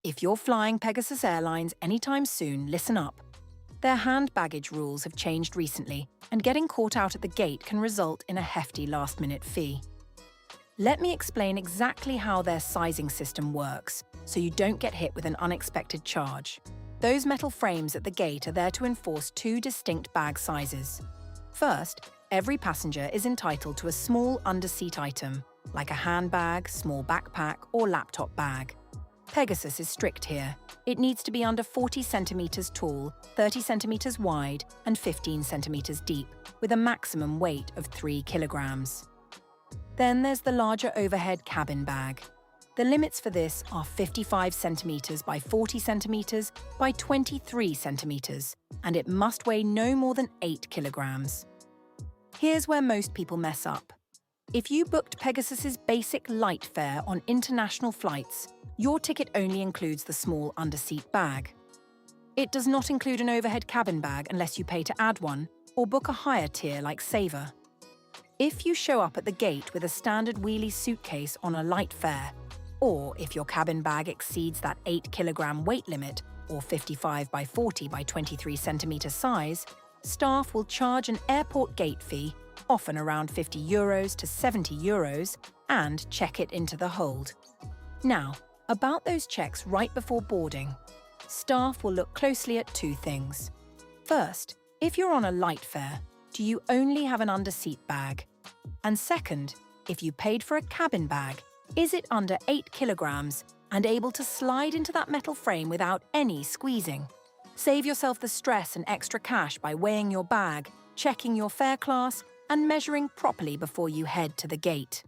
If you're flying Pegasus Airlines anytime soon, listen up. Their hand baggage rules have changed recently, and getting caught out at the gate can result in a hefty last-minute fee. Let me explain exactly how their sizing system works, so you don't get hit with an unexpected charge. Those metal frames at the gate are there to enforce two distinct bag sizes. First, every passenger is entitled to a small underseat item, like a handbag, small backpack, or laptop bag. Pegasus is strict here. It needs to be under 40 centimeters tall, 30 centimeters wide, and 15 centimeters deep, with a maximum weight of 3 kilograms. Then there's the larger overhead cabin bag. The limits for this are 55 centimeters by 40 centimeters by 23 centimeters, and it must weigh no more than 8 kilograms. Here's where most people mess up. If you booked Pegasus's basic light fare on international flights, your ticket only includes the small underseat bag. It does not include an overhead cabin bag unless you pay to add one or book a higher tier like Saver. If you show up at the gate with a standard wheelie suitcase on a light fare, or if your cabin bag exceeds that 8-kilogram weight limit or 55 by 40 by 23 centimeter size, staff will charge an airport gate fee, often around €50 to €70, and check it into the hold. Now, about those checks right before boarding, staff will look closely at two things. First, if you're on a light fare, do you only have an underseat bag? And second, if you paid for a cabin bag, is it under 8 kilograms and able to slide into that metal frame without any squeezing? Save yourself the stress and extra cash by weighing your bag, checking your fare class, and measuring properly before you head to the gate.